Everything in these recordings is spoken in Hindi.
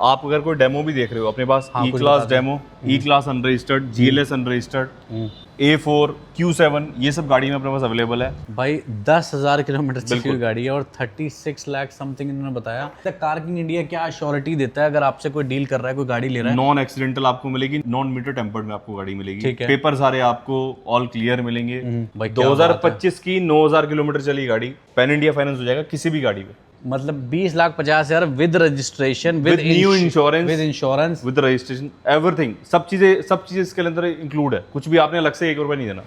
आप अगर कोई डेमो भी देख रहे हो अपने पास, हाँ, ई कुछ क्लास बता दो। Demo, E class unregistered, GLS unregistered, A4, Q7, ये सब गाड़ी में अपने पास अवेलेबल है। भाई 10,000 किलोमीटर चली हुई बिल्कुल। गाड़ी है और 36 लाख समथिंग इन्होंने बताया। कार किंग इंडिया क्या श्योरिटी देता है अगर आपसे कोई डील कर रहा है, कोई गाड़ी ले रहा है? नॉन एक्सीडेंटल आपको मिलेगी, नॉन मीटर टेम्पर्ड में आपको गाड़ी मिलेगी। ठीक है। पेपर सारे आपको ऑल क्लियर मिलेंगे। भाई क्या बात है। 2025 की 9,000 किलोमीटर चली गाड़ी, पैन इंडिया फाइनेंस हो जाएगा किसी भी गाड़ी पे, मतलब 20,50,000 with registration, with new insurance, with insurance. With registration, everything, सब चीजें इसके अंदर इंक्लूड है। कुछ भी आपने अलग से 1 रुपया नहीं देना।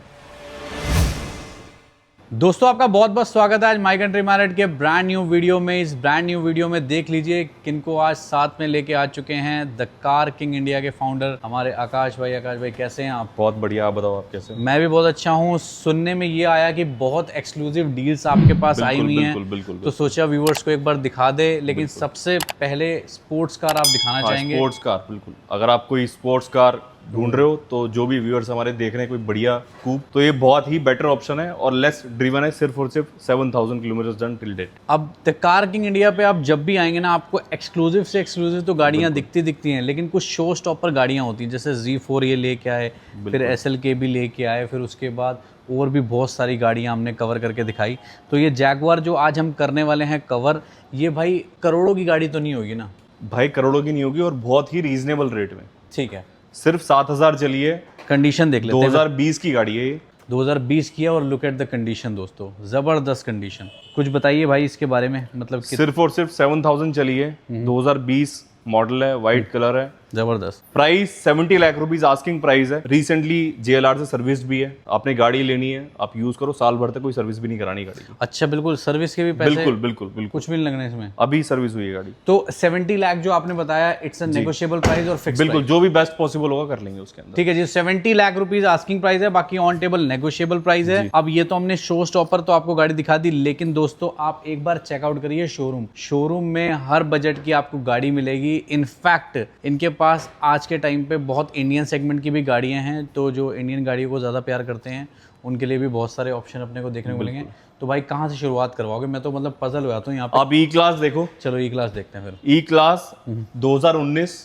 दोस्तों आपका बहुत बहुत स्वागत है आज माई कंट्री मार्केट के ब्रांड न्यू वीडियो में। इस ब्रांड न्यू वीडियो में देख लीजिए किनको आज साथ में लेके आ चुके हैं द कार किंग इंडिया के फाउंडर हमारे आकाश भाई। आकाश भाई कैसे हैं आप? बहुत बढ़िया, आप बताओ आप कैसे? मैं भी बहुत अच्छा हूँ। सुनने में ये आया कि बहुत एक्सक्लूसिव डील्स आपके पास आई हुई हैं, बिल्कुल। तो सोचा व्यूवर्स को एक बार दिखा दे। लेकिन सबसे पहले स्पोर्ट्स कार आप दिखाना चाहेंगे? स्पोर्ट्स कार, बिल्कुल। अगर आप कोई स्पोर्ट्स कार ढूंढ रहे हो तो जो भी व्यूअर्स हमारे देख रहे हैं कोई बढ़िया कूप, तो ये बहुत ही बेटर ऑप्शन है और लेस ड्रिवन है, सिर्फ और सिर्फ 7,000 किलोमीटर डन टिल डेट। अब द कार किंग इंडिया पे आप जब भी आएंगे ना, आपको एक्सक्लूसिव से एक्सक्लूसिव तो गाड़ियां दिखती हैं, लेकिन कुछ शो स्टॉपर गाड़ियां होती हैं, जैसे Z4 ये लेके आए, फिर SLK भी लेके आए, फिर उसके बाद और भी बहुत सारी गाड़ियां हमने कवर करके दिखाई। तो ये जैगवार जो आज हम करने वाले हैं कवर, ये भाई करोड़ों की गाड़ी तो नहीं होगी ना? भाई करोड़ों की नहीं होगी और बहुत ही रीजनेबल रेट में। ठीक है, सिर्फ 7,000 चली है। कंडीशन देख लेते हैं। 2020 की गाड़ी है ये। 2020 की है और लुक एट द कंडीशन दोस्तों, जबरदस्त कंडीशन। कुछ बताइए भाई इसके बारे में, मतलब सिर्फ और सिर्फ 7,000 चली है। 2020 मॉडल है, वाइट कलर है, जबरदस्त। Price 70 lakh rupees asking price है। रिसेंटली JLR से सर्विस भी है। आपने गाड़ी लेनी है, आप यूज करो, साल भर तक कोई सर्विस भी नहीं करानी गाड़ी की। अच्छा, बिल्कुल सर्विस के भी पैसे? बिल्कुल। कुछ भी नहीं लगने इसमें, अभी सर्विस हुई है गाड़ी। तो 70 लाख जो आपने बताया, इट्स अ नेगोशिएबल प्राइस और फिक्स? बिल्कुल, जो भी बेस्ट पॉसिबल होगा कर लेंगे उसके अंदर। ठीक है जी, 70 लाख रुपीज आस्किंग प्राइस है, बाकी ऑन टेबल नेगोशिएबल प्राइस है। अब ये तो हमने शो स्टॉपर तो आपको गाड़ी दिखा दी, लेकिन दोस्तों आप एक बार चेकआउट करिए शोरूम में हर बजट की आपको गाड़ी मिलेगी। इनफैक्ट इनके पास आज के टाइम पे बहुत इंडियन सेगमेंट की भी गाड़ियां हैं, तो जो इंडियन गाड़ियों को ज़्यादा प्यार करते हैं उनके लिए भी बहुत सारे ऑप्शन अपने को देखने को मिलेंगे। तो भाई कहाँ से शुरुआत करवाओगे? मैं तो मतलब पजल हो जाता हूँ यहाँ पे। आप ई क्लास देखो। चलो ई क्लास देखते हैं फिर। ई क्लास 2019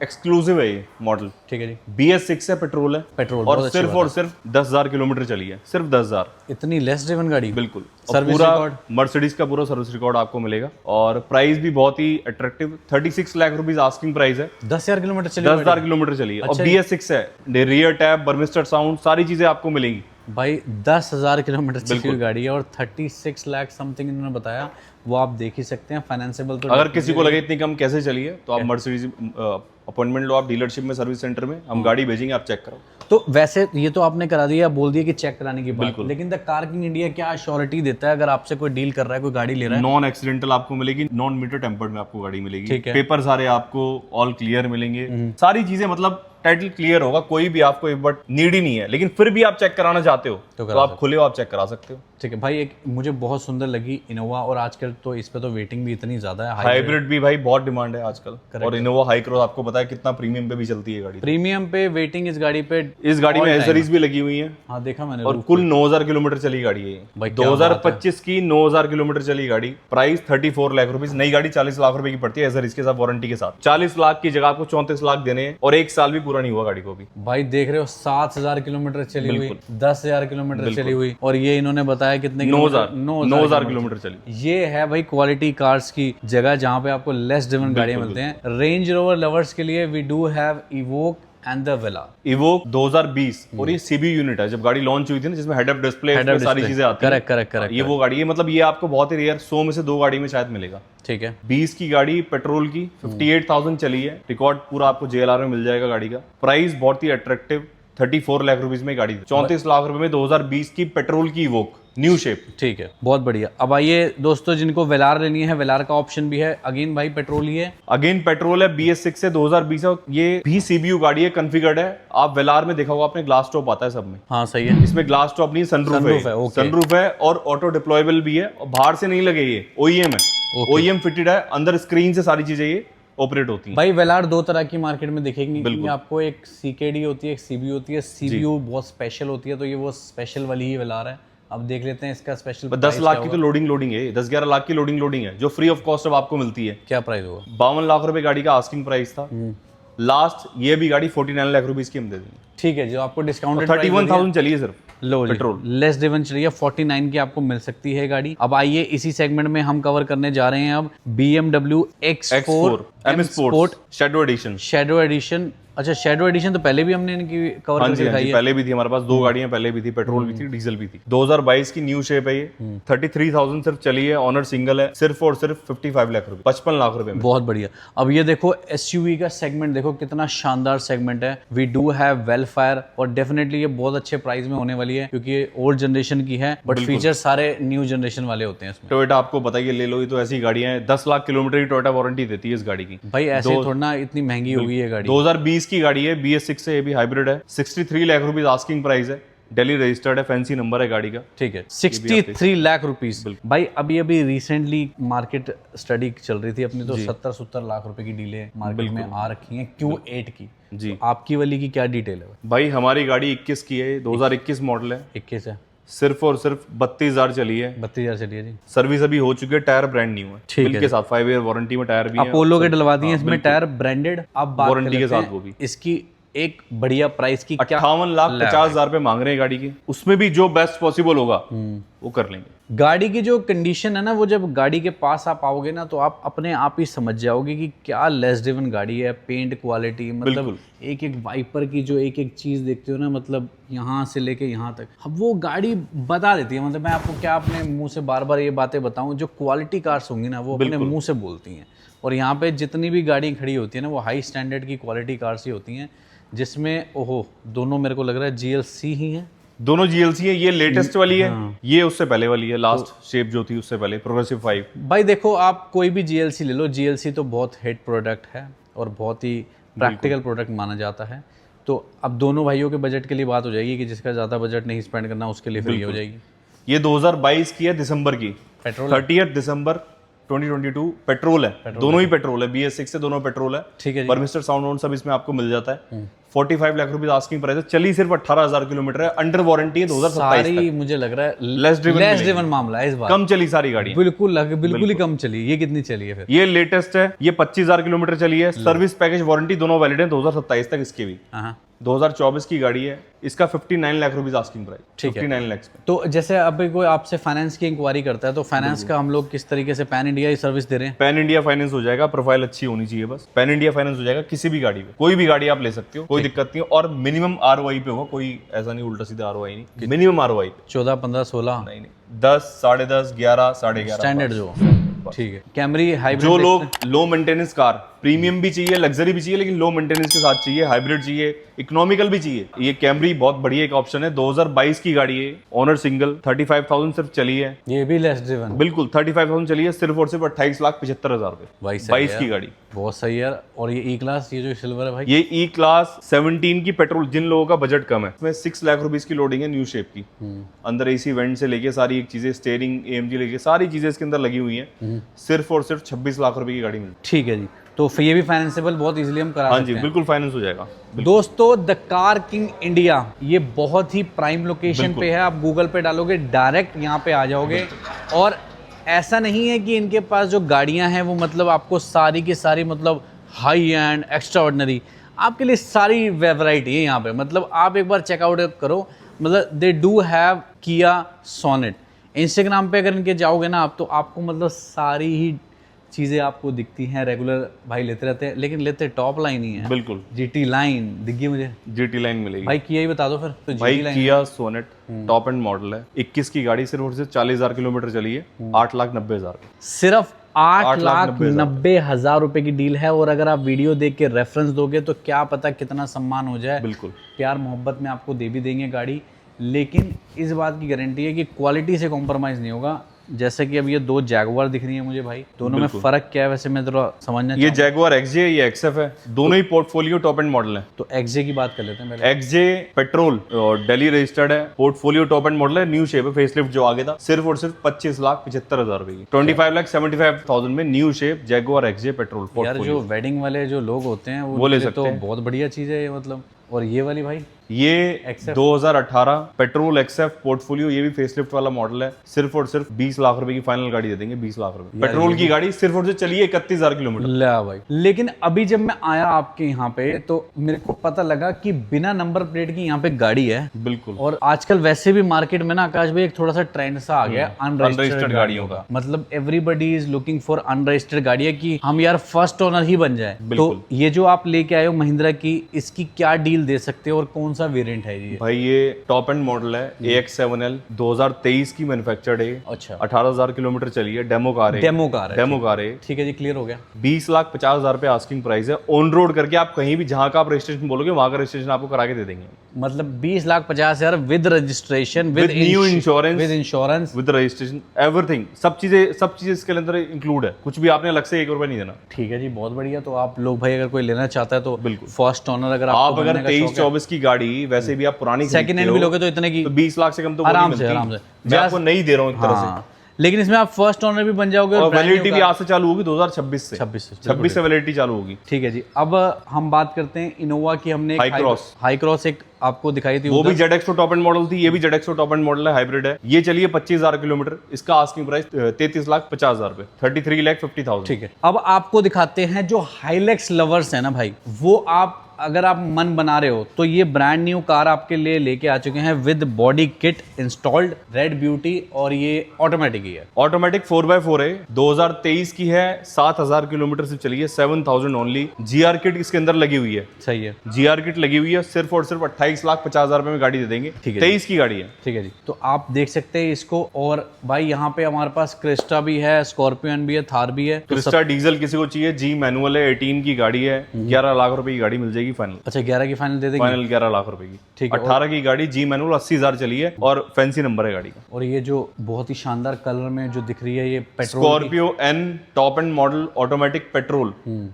एक्सक्लूसिव है ये मॉडल। ठीक है जी। BS6 है, पेट्रोल है, पेट्रोल, और बहुत अच्छी सिर्फ बात और सिर्फ 10,000 किलोमीटर चली है, सिर्फ 10,000। इतनी लेस ड्रिवन गाड़ी? बिल्कुल। और सर्विस पूरा रिकॉर्ड? मर्सिडीज का पूरा सर्विस रिकॉर्ड आपको मिलेगा और प्राइस भी बहुत ही attractive. 36 lakh rupees asking price है। 10,000 किलोमीटर चली? 10,000 किलोमीटर चली है। अच्छा, और BS6 है, रियर टैब, बर्मिस्टर साउंड, सारी चीजें आपको मिलेंगी। भाई 10,000 किलोमीटर चली हुई गाड़ी है और 36 लाख समथिंग इन्होंने बताया, वो आप देख ही सकते हैं। फाइनेंसेबल तो अगर किसी को लगे इतनी कम कैसे चली है, तो आप मर्सिडीज अपॉइंटमेंट लो, आप डीलरशिप में, सर्विस सेंटर में, हम गाड़ी भेजेंगे, आप चेक करो। तो वैसे ये तो आपने करा दिया, बोल दिया कि चेक कराने की बात, लेकिन द कार किंग इंडिया क्या श्योरिटी देता है अगर आपसे कोई डील कर रहा है, कोई गाड़ी ले रहा है? नॉन एक्सीडेंटल आपको मिलेगी, नॉन मीटर टेम्पर्ड में आपको गाड़ी मिलेगी। ठीक है। पेपर सारे आपको ऑल क्लियर मिलेंगे, सारी चीजें, मतलब टाइटल क्लियर होगा। कोई भी आपको एक बार नीड ही नहीं है, लेकिन फिर भी आप चेक कराना चाहते हो तो आप खुले हो, आप चेक करा सकते हो। ठीक है भाई। एक मुझे बहुत सुंदर लगी इनोवा, और आजकल तो इस पे तो वेटिंग भी इतनी ज्यादा है। हाइब्रिड भी भाई बहुत डिमांड है आजकल, और इनोवा हाई क्रॉस आपको पता है कितना प्रीमियम पे भी चलती है गाड़ी। प्रीमियम पे वेटिंग इस गाड़ी पे, इस गाड़ी में एसेसरीज भी लगी हुई है। हाँ देखा मैंने। और कुल 9,000 किलोमीटर चली गाड़ी है ये। 2025 की 9,000 किलोमीटर चली गाड़ी, प्राइस 34 लाख रुपीज। नई गाड़ी 40 लाख रुपए की पड़ती है एसेसरीज के साथ, वारंटी के साथ। 40 लाख की जगह आपको 34 लाख देने हैं, और 1 साल भी पूरा नहीं हुआ गाड़ी को भी। भाई देख रहे हो 7,000 किलोमीटर चली हुई, 10,000 किलोमीटर चली हुई, और ये इन्होंने बताया कितने? 9,000 किलोमीटर चली। ये है भाई क्वालिटी कार्स की जगह, जहाँ पे आपको लेस ड्रिवन गाड़ियां मिलते हैं। रेंज रोवर लवर्स के लिए we do have Evoque and the Velar. Evoque 2020, और ये CBU यूनिट है। जब गाड़ी लॉन्च हुई थी ना, जिसमें हेड अप डिस्प्ले, सारी चीजें आती हैं। करेक्ट। ये वो गाड़ी है, मतलब ये आपको बहुत ही रेयर 100 में से 2 गाड़ी में शायद मिलेगा। ठीक है। 20 की गाड़ी, पेट्रोल की, 58,000 चली है। रिकॉर्ड पूरा आपको JLR में मिल जाएगा गाड़ी का। प्राइस बहुत ही अट्रैक्टिव, 34 लाख रुपीज में गाड़ी, 34 लाख रुपए में 2020 की पेट्रोल की इवोक न्यू शेप। ठीक है, बहुत बढ़िया। अब आइए दोस्तों, जिनको वेलार लेनी है, वेलार का ऑप्शन भी है। अगेन भाई पेट्रोल ही है, अगेन पेट्रोल है, BS6 से 2020 है। ये भी CBU गाड़ी है, कॉन्फ़िगर्ड है। आप वेलार में देखा होगा आपने, ग्लास टॉप आता है सब में। हाँ सही है। इसमें ग्लास टॉप नहीं, सनरूफ है। सनरूफ है और ऑटो डिप्लॉयबल भी है, और बाहर से नहीं लगे, ये OEM है। OEM फिटेड है, अंदर स्क्रीन से सारी चीजें ये ऑपरेट होती है। भाई वेलार 2 तरह की मार्केट में दिखेगी आपको, एक CKD होती है, एक CBU होती है। CBU बहुत स्पेशल होती है, तो ये वो स्पेशल वाली ही वेलार है। अब देख लेते हैं इसका स्पेशल 10 लाख की तो लोडिंग है, 10-11 लाख की लोडिंग है जो फ्री ऑफ कॉस्ट अब आपको मिलती है। क्या प्राइस होगा? 52 लाख रुपए गाड़ी का आस्किंग प्राइस था। लास्ट ये भी गाड़ी 49 लाख रुपीज की हम दे देंगे। ठीक है, जो आपको डिस्काउंटेड 31,000 चलिए सिर्फ लो पेट्रोल, लेस ड्रिवन चलिए 49 की आपको मिल सकती है गाड़ी। अब आइए इसी सेगमेंट में हम कवर करने जा रहे हैं अब BMW X4 M Sport shadow edition. Shadow edition. अच्छा, शैडो एडिशन तो पहले भी हमने इनकी कवर हाँ करके जी, हाँ दिखाई जी, है। पहले भी थी हमारे पास, 2 गाड़ियां पहले भी थी, पेट्रोल भी थी, डीजल भी थी। 2022 की न्यू शेप है ये। 33,000 सिर्फ चली है, ऑनर सिंगल है, सिर्फ और सिर्फ 55 लाख रुपए, 55 लाख रुपए में। बहुत बढ़िया। अब ये देखो SUV का सेगमेंट देखो कितना शानदार सेगमेंट है। वी डू हैव वेलफायर और डेफिनेटली ये बहुत अच्छे प्राइस में होने वाली है क्योंकि ये ओल्ड जनरेशन की है, बट फीचर सारे न्यू जनरेशन वाले होते हैं इसमें। टोयोटा आपको बताइए, ले लो, ये तो ऐसी गाड़ियां हैं, 10 लाख किलोमीटर की टोयोटा वारंटी देती है इस गाड़ी की। भाई ऐसे थोड़ा इतनी महंगी होगी ये गाड़ी। 2020 की गाड़ी है, BS6 से, ये भी हाइब्रिड है। 63 लाख रुपीज आस्किंग प्राइस है, दिल्ली रजिस्टर्ड है, फैंसी नंबर है गाड़ी का। ठीक है, 63 लाख रुपीस। भाई अभी रिसेंटली मार्केट स्टडी चल रही थी अपनी, तो 70-70 लाख रुपए की डीलें मार्केट में आ रखी हैं Q8 की जी। तो आपकी वाली की क्या डिटेल है? भाई हमारी गाड़ी 21 की है, 2021 मॉडल है, 21 है, सिर्फ और सिर्फ 32,000 चली है। 32,000 चलिए जी। सर्विस अभी हो चुकी है, टायर ब्रांड न्यू है, ठीक बिल के साथ 5 ईयर वारंटी में टायर भी है। अपोलो के डलवा दिए इसमें टायर ब्रांडेड। अब बात वारंटी के करते साथ हैं वो भी। इसकी एक बढ़िया प्राइस की। 58,50,000 रुपए मांग रहे हैं गाड़ी की, उसमें भी जो बेस्ट पॉसिबल होगा वो कर लेंगे। गाड़ी की जो कंडीशन है ना, वो जब गाड़ी के पास आप आओगे ना तो आप अपने आप ही समझ जाओगे कि क्या लेस ड्रिवन गाड़ी है। पेंट क्वालिटी, मतलब एक एक वाइपर की जो एक एक चीज देखते हो ना, मतलब यहाँ से लेके यहाँ तक, अब वो गाड़ी बता देती है। मतलब मैं आपको क्या अपने मुंह से बार बार ये बातें बताऊं, जो क्वालिटी कार्स होंगी ना वो अपने मुंह से बोलती हैं। और यहाँ पे जितनी भी गाड़ी खड़ी होती है ना, वो हाई स्टैंडर्ड की क्वालिटी कार्स ही होती हैं, जिसमें ओहो दोनों मेरे को लग रहा है GLC ही है। दोनों GLC है, ये लेटेस्ट वाली है, ये उससे पहले वाली है, लास्ट शेप जो थी उससे पहले, प्रोग्रेसिव 5। भाई देखो, आप कोई भी GLC ले लो, GLC तो बहुत हिट प्रोडक्ट है और बहुत ही प्रैक्टिकल प्रोडक्ट माना जाता है। तो अब दोनों भाइयों के बजट के लिए बात हो जाएगी कि जिसका ज़्यादा बजट नहीं स्पेंड करना उसके लिए फ्री हो जाएगी। ये 2022 की है, दिसंबर की, पेट्रोल 30 दिसंबर 2022, पेट्रोल है, दोनों ही पेट्रोल है, BS6 से दोनों पेट्रोल है। ठीक है जी। परमिस्टर साउंड वाउंड सब इसमें आपको मिल जाता है। 45 लाख रुपीज आस्किंग प्राइस है, चली सिर्फ 18,000 किलोमीटर है, अंडर वारंटी है 2027 सारी मुझे लग रहा है लेस ड्रिवन मामला है इस बार। कम चली सारी गाड़ी, बिल्कुल ही कम चली। ये कितनी चली है फिर? ये लेटेस्ट है, ये 25,000 किलोमीटर चली है, सर्विस पैकेज वारंटी दोनों वैलिड है 2027 तक इसके भी। 2024 की गाड़ी है, इसका 59 लाख रुपीज आस्किंग प्राइस। ठीक है, 59 लाख में। तो जैसे अभी कोई आपसे फाइनेंस की इंक्वायरी करता है तो फाइनेंस का हम लोग किस तरीके से पैन इंडिया ही सर्विस दे रहे हैं? पैन इंडिया फाइनेंस हो जाएगा, प्रोफाइल अच्छी होनी चाहिए बस। पैन इंडिया फाइनेंस हो जाएगा किसी भी गाड़ी पे, कोई भी गाड़ी आप ले सकते हो, कोई दिक्कत नहीं है। और मिनिमम ROI पे होगा, कोई ऐसा नहीं उल्टा सीधा ROI नहीं, मिनिमम ROI पे 14, 15, 16 नहीं, 10, 10.5, 11, 11.5 स्टैंडर्ड जो। ठीक है। कैमरी हाइब्रिड, जो लोग लो मेंटेनेंस कार, प्रीमियम भी चाहिए, लग्जरी भी चाहिए, लेकिन लो मेंटेनेंस के साथ चाहिए, हाइब्रिड चाहिए, इकोनॉमिकल भी चाहिए, ये कैमरी बहुत बढ़िया एक ऑप्शन है। 2022 की गाड़ी है, ऑनर सिंगल, 35,000 सिर्फ चली है, ये भी लेस ड्रिवन। बिल्कुल 35,000 चली है, सिर्फ और सिर्फ 28,75,000 रुपए। 22 की गाड़ी, बहुत सही है। और ये E क्लास, ये जो सिल्वर है भाई, ये E क्लास 17 की पेट्रोल, जिन लोगों का बजट कम है, इसमें 6 लाख रुपीस की लोडिंग है, न्यू शेप की। अंदर AC वेंट से लेके सारी एक चीजें, स्टीयरिंग AMG लेके सारी चीजें इसके अंदर लगी हुई हैं, सिर्फ और सिर्फ 26 लाख रुपए की गाड़ी मिलती है। ठीक है जी। तो फिर ये भी फाइनेंसेबल बहुत इजीली हम करा हाँ सकते जी, हैं। बिल्कुल फाइनेंस हो जाएगा। दोस्तों, द कार किंग इंडिया, ये बहुत ही प्राइम लोकेशन पे है। आप गूगल पे डालोगे डायरेक्ट यहाँ पे आ जाओगे। और ऐसा नहीं है कि इनके पास जो गाड़ियाँ हैं वो मतलब आपको सारी की सारी मतलब हाई एंड एक्स्ट्रा ऑर्डिनरी, आपके लिए सारी वैरायटी है यहाँ पे। मतलब आप एक बार चेकआउट करो, मतलब दे डू हैव किया सोनेट। इंस्टाग्राम पे अगर इनके जाओगे ना आप, तो आपको मतलब सारी ही चीज़ें आपको दिखती हैं। रेगुलर भाई लेते रहते हैं, लेकिन लेते टॉप लाइन ही है। बिल्कुल GT लाइन दिख गई मुझे। GT लाइन मिलेगी भाई किया ही बता दो फिर तो। भाई किया सोनेट टॉप एंड मॉडल है, 21 की गाड़ी, सिर्फ और सिर्फ 40,000 किलोमीटर चली है, 8,90,000, सिर्फ 8,90,000 रुपए की डील है। और अगर आप वीडियो देख के रेफरेंस दोगे तो क्या पता कितना सम्मान हो जाए। बिल्कुल प्यार मोहब्बत में आपको दे भी देंगे गाड़ी, लेकिन इस बात की गारंटी है कि क्वालिटी से कॉम्प्रोमाइज़ नहीं होगा। जैसे कि अब ये 2 जैगुआर दिख रही है मुझे भाई, दोनों में फर्क क्या है वैसे मैं थोड़ा समझना ये जैगुआर XJ, ये XF है, दोनों ही पोर्टफोलियो टॉप एंड मॉडल है। तो XJ की बात कर लेते हैं पहले। XJ पेट्रोल और दिल्ली रजिस्टर्ड है, पोर्टफोलियो टॉप एंड मॉडल है, न्यू शेप है, फेसलिफ्ट जो आगे था, सिर्फ और सिर्फ 25,75,000 रुपए की, 25,75,000 में new shape Jaguar XJ petrol. यार जो वेडिंग वाले जो लोग होते हैं वो ले सकते हैं, तो बहुत बढ़िया चीज़ है ये। मतलब और ये वाली भाई ये XF 2018 पेट्रोल एक्सएफ पोर्टफोलियो, ये भी फेसलिफ्ट वाला मॉडल है। सिर्फ और सिर्फ 20 लाख रुपए की फाइनल गाड़ी दे देंगे, 20 लाख रुपए पेट्रोल की गाड़ी, सिर्फ और सिर्फ चलिए 31,000 किलोमीटर। ला भाई, लेकिन अभी जब मैं आया आपके यहाँ पे तो मेरे को पता लगा कि बिना नंबर प्लेट की यहाँ पे गाड़ी है। बिल्कुल। और आजकल वैसे भी मार्केट में ना आकाश भाई एक थोड़ा सा ट्रेंड सा आ गया अनरजिस्टर्ड गाड़ियों का। मतलब everybody is looking for unregistered गाड़ियां कि हम यार फर्स्ट ओनर ही बन जाए। तो ये जो आप लेके आए हो महिंद्रा की, इसकी क्या डील दे सकते हो और कौन सा वेरिएंट है ये? भाई ये टॉप एंड मॉडल है, AX7L 2023 की मैन्युफैक्चर्ड है। अच्छा, 18,000 किलोमीटर चली है, डेमो कार है। डेमो कार है, डेमो कार है। ठीक है जी, क्लियर हो गया। 20,50,000 रुपए आस्किंग प्राइस है। ऑन रोड करके आप कहीं भी जहां का आप रजिस्ट्रेशन बोलोगे वहां का रजिस्ट्रेशन आपको करा के दे देंगे। मतलब 20,50,000 with registration, with new insurance, with insurance, with registration, everything, सब चीजें इसके अंदर इंक्लूड है। कुछ भी आपने अलग से 1 रुपए नहीं देना। ठीक है जी, बहुत बढ़िया। तो आप लोग भाई अगर कोई लेना चाहता है तो बिल्कुल फर्स्ट ओनर, अगर आप अगर 23-24 की गाड़ी, वैसे भी आप पुरानी सेकंड हैंड भी लोगे तो इतने की, तो 20 लाख से कम तो आराम से मैं आपको नहीं दे रहा हूँ एक तरह से। लेकिन इसमें आप फर्स्ट ओनर भी बन जाओगे और वैलिडिटी भी आज से चालू होगी 2026 से। 26 से वैलिडिटी चालू होगी। ठीक है जी। अब हम बात करते हैं इनोवा की। हमने हाई क्रॉस एक आपको दिखाई थी, वो भी ZX टॉप एंड मॉडल थी, ये भी ZX टॉप एंड मॉडल है, हाइब्रिड है। ये चलिए 25,000 किलोमीटर, इसका आस्किंग प्राइस 33,50,000 रुपए, 33,50,000। ठीक है। अब आपको दिखाते हैं जो हाइलेक्स लवर्स है ना भाई, वो आप अगर आप मन बना रहे हो तो ये ब्रांड न्यू कार आपके लिए लेके आ चुके हैं with body kit installed, red beauty, और ये ऑटोमेटिक ही है। ऑटोमेटिक 4x4 है, 2023 की है, 7,000 किलोमीटर से चली है, 7,000 ओनली। GR किट इसके अंदर लगी हुई है। सही है, GR किट लगी हुई है। सिर्फ और सिर्फ 28,50,000 रुपए में गाड़ी दे देंगे। ठीक है, 23 की गाड़ी है। ठीक है जी। तो आप देख सकते हैं इसको। और भाई यहाँ पे हमारे पास क्रिस्टा भी है, स्कॉर्पियन भी है, थार भी है। क्रिस्टा डीजल किसी को चाहिए, G मैनुअल है, 18 की गाड़ी है, 11 लाख रुपए की गाड़ी मिल जाएगी फाइनल। अच्छा, 11 की फाइनल दे देंगे? फाइनल 11 लाख रुपए की। ठीक है। 18 की गाड़ी, G मैनुअल, 80,000 चली है और फैंसी नंबर है गाड़ी का। और ये जो बहुत ही शानदार कलर में जो दिख रही है, ये petrol Scorpio N top and model automatic petrol.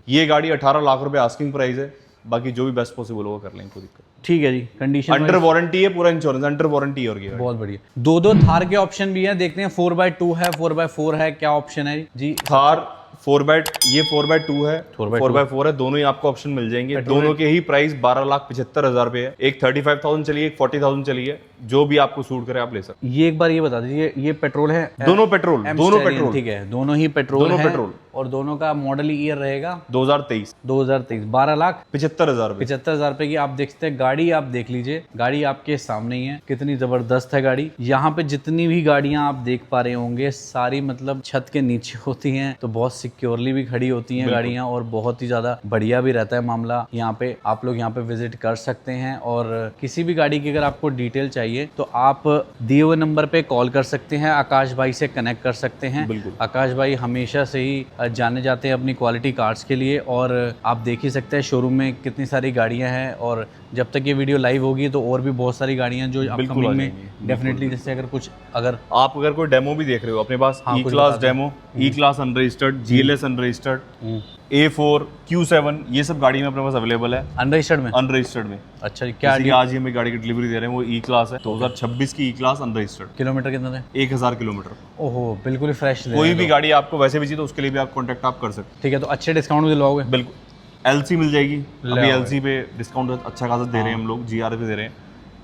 ये गाड़ी 18 लाख रुपए आस्किंग प्राइस है। बाकी जो भी बेस्ट पॉसिबल होगा कर लेंगे, कोई दिक्कत। ठीक है जी। कंडीशन अंडर वारंटी है, पूरा इंश्योरेंस अंडर वारंटी है। और ये बहुत बढ़िया। दो थार के ऑप्शन भी है, देखते हैं। 4x2 है, 4x4 है, क्या ऑप्शन है जी? थार 4x2 है, 4x4 है, दोनों ही आपको ऑप्शन मिल जाएंगे। दोनों के ही प्राइस 12,75,000 रुपए है। एक 35,000 चली है, एक 40,000 चली है। जो भी आपको सूट करे आप ले सकते। ये एक बार ये बता दीजिए, ये पेट्रोल है? दोनों पेट्रोल, दोनों पेट्रोल। ठीक है, दोनों ही पेट्रोल, दोनों है। पेट्रोल। और दोनों का मॉडल ईयर रहेगा 2023। 12,75,000 रुपए, 75,000 रुपए की। आप देख सकते हैं गाड़ी, आप देख लीजिए, गाड़ी आपके सामने ही है, कितनी जबरदस्त है गाड़ी। यहाँ पे जितनी भी गाड़ियां आप देख पा रहे होंगे, सारी मतलब छत के नीचे होती हैं, तो बहुत सिक्योरली भी खड़ी होती हैं गाड़ियां, और बहुत ही ज्यादा बढ़िया भी रहता है मामला। यहाँ पे आप लोग यहाँ पे विजिट कर सकते हैं, और किसी भी गाड़ी की अगर आपको डिटेल चाहिए तो आप दिए हुए नंबर पे कॉल कर सकते हैं, आकाश भाई से कनेक्ट कर सकते हैं। आकाश भाई हमेशा से ही जाने जाते हैं अपनी क्वालिटी कार्स के लिए, और आप देख ही सकते हैं शोरूम में कितनी सारी गाड़ियां हैं। और जब तक ये वीडियो लाइव होगी तो और भी बहुत सारी गाड़ियां जो अपकमिंग में डेफिनेटली, जैसे अगर कुछ आप कोई डेमो भी देख रहे हो अपने पास, E class demo, E class unregistered, GLS unregistered, A4, Q7, ये सब गाड़ी में अपने पास अवेलेबल है। अनरजिस्टर्ड में? अनरजिस्टर्ड में। अच्छा, क्या आज ही हमें गाड़ी की डिलीवरी दे रहे हैं, वो ई क्लास है, 2026 की ई क्लास अनरजिस्टर्ड। किलोमीटर कितना है? 1,000 किलोमीटर। ओहो, बिल्कुल ही फ्रेश। कोई भी गाड़ी आपको वैसे भी चाहिए तो उसके लिए भी आप कॉन्टेक्ट आप कर सकते हैं। ठीक है, तो अच्छे डिस्काउंट दिलवाओगे? बिल्कुल। LC मिल जाएगी, अभी LC पे डिस्काउंट अच्छा खासा दे रहे हैं हम लोग, GR पे दे रहे हैं,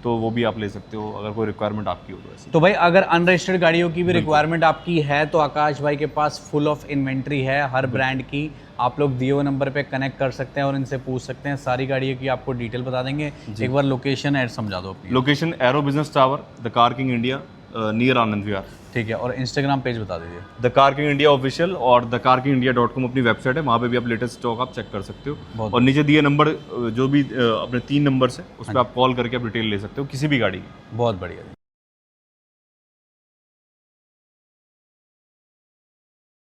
तो वो भी आप ले सकते हो अगर कोई रिक्वायरमेंट आपकी हो तो। ऐसे तो भाई अगर अनरजिस्टर्ड गाड़ियों की भी रिक्वायरमेंट आपकी है तो आकाश भाई के पास फुल ऑफ इन्वेंट्री है हर ब्रांड की। आप लोग दिए हुए नंबर पे कनेक्ट कर सकते हैं और इनसे पूछ सकते हैं, सारी गाड़ियों की आपको डिटेल बता देंगे। एक बार लोकेशन ऐड समझा दो अपनी। Location aero business tower, the car king India, near Anand Vihar. ठीक है, और इंस्टाग्राम पेज बता दीजिए। The car king India official, और thecarkingindia.com अपनी वेबसाइट है, वहाँ पे भी आप लेटेस्ट स्टॉक आप चेक कर सकते हो। और नीचे दिए नंबर जो भी अपने 3 नंबर से, उस पर आप कॉल करके आप डिटेल ले सकते हो किसी भी गाड़ी की। बहुत बढ़िया।